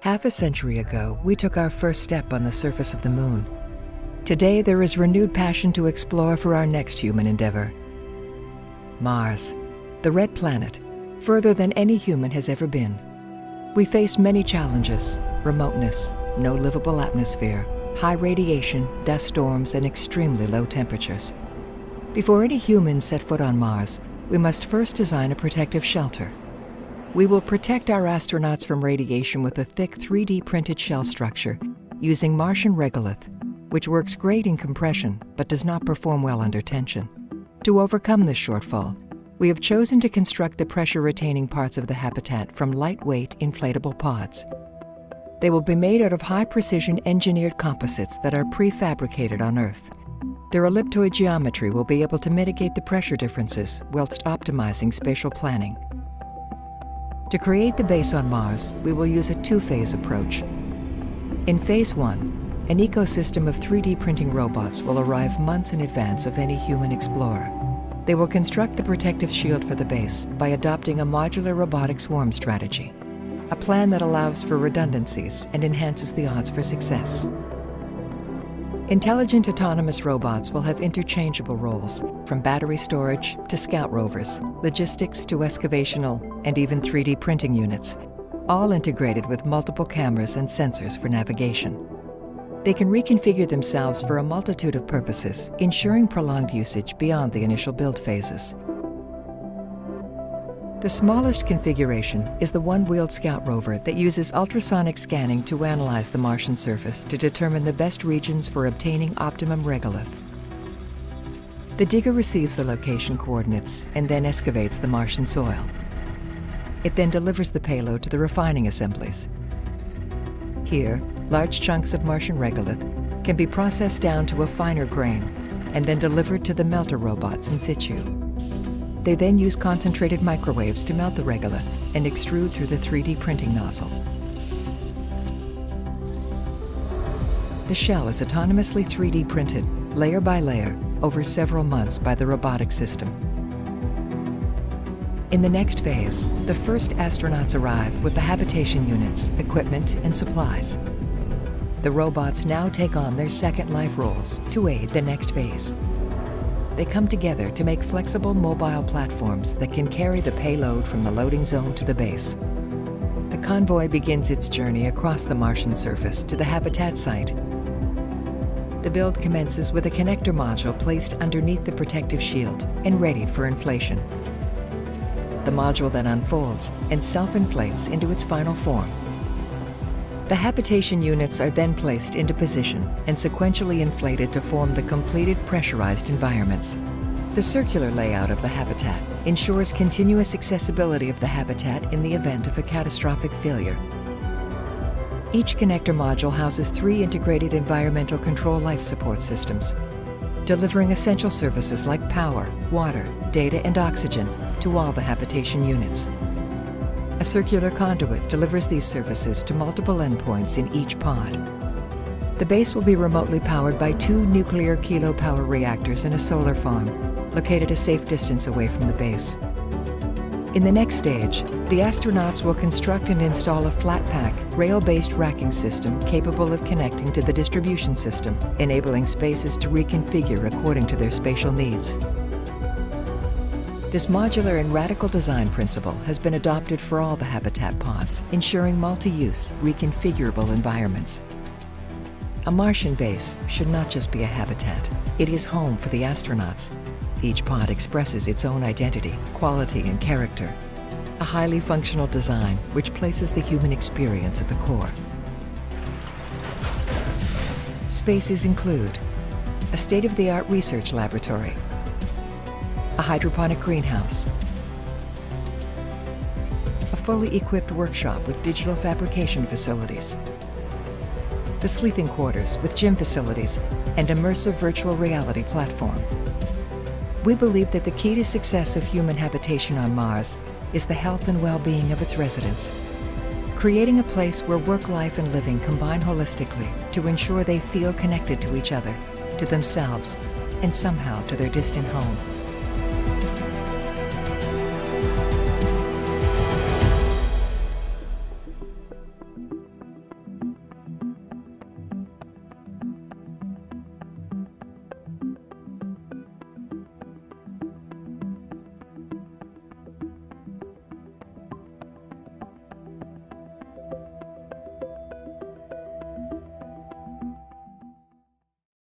Half a century ago, we took our first step on the surface of the moon. Today, there is renewed passion to explore for our next human endeavor. Mars, the red planet, further than any human has ever been. We face many challenges: remoteness, no livable atmosphere, high radiation, dust storms, and extremely low temperatures. Before any humans set foot on Mars, we must first design a protective shelter. We will protect our astronauts from radiation with a thick 3D printed shell structure using Martian regolith, which works great in compression but does not perform well under tension. To overcome this shortfall, we have chosen to construct the pressure-retaining parts of the habitat from lightweight, inflatable pods. They will be made out of high-precision engineered composites that are prefabricated on Earth. Their elliptoid geometry will be able to mitigate the pressure differences whilst optimizing spatial planning. To create the base on Mars, we will use a two-phase approach. In Phase 1, an ecosystem of 3D printing robots will arrive months in advance of any human explorer. They will construct the protective shield for the base by adopting a modular robotic swarm strategy, a plan that allows for redundancies and enhances the odds for success. Intelligent autonomous robots will have interchangeable roles, from battery storage to scout rovers, logistics to excavational, and even 3D printing units, all integrated with multiple cameras and sensors for navigation. They can reconfigure themselves for a multitude of purposes, ensuring prolonged usage beyond the initial build phases. The smallest configuration is the one-wheeled scout rover that uses ultrasonic scanning to analyze the Martian surface to determine the best regions for obtaining optimum regolith. The digger receives the location coordinates and then excavates the Martian soil. It then delivers the payload to the refining assemblies. Here, large chunks of Martian regolith can be processed down to a finer grain and then delivered to the melter robots in situ. They then use concentrated microwaves to melt the regolith and extrude through the 3D printing nozzle. The shell is autonomously 3D printed, layer by layer, over several months by the robotic system. In the next phase, the first astronauts arrive with the habitation units, equipment, and supplies. The robots now take on their second life roles to aid the next phase. They come together to make flexible mobile platforms that can carry the payload from the loading zone to the base. The convoy begins its journey across the Martian surface to the habitat site. The build commences with a connector module placed underneath the protective shield and ready for inflation. The module then unfolds and self-inflates into its final form. The habitation units are then placed into position and sequentially inflated to form the completed pressurized environments. The circular layout of the habitat ensures continuous accessibility of the habitat in the event of a catastrophic failure. Each connector module houses 3 integrated environmental control life support systems, delivering essential services like power, water, data, and oxygen to all the habitation units. A circular conduit delivers these services to multiple endpoints in each pod. The base will be remotely powered by 2 nuclear kilopower reactors and a solar farm, located a safe distance away from the base. In the next stage, the astronauts will construct and install a flat-pack, rail-based racking system capable of connecting to the distribution system, enabling spaces to reconfigure according to their spatial needs. This modular and radical design principle has been adopted for all the habitat pods, ensuring multi-use, reconfigurable environments. A Martian base should not just be a habitat. It is home for the astronauts. Each pod expresses its own identity, quality, and character. A highly functional design which places the human experience at the core. Spaces include a state-of-the-art research laboratory, a hydroponic greenhouse, a fully equipped workshop with digital fabrication facilities, the sleeping quarters with gym facilities, and immersive virtual reality platform. We believe that the key to success of human habitation on Mars is the health and well-being of its residents. Creating a place where work, life, and living combine holistically to ensure they feel connected to each other, to themselves, and somehow to their distant home.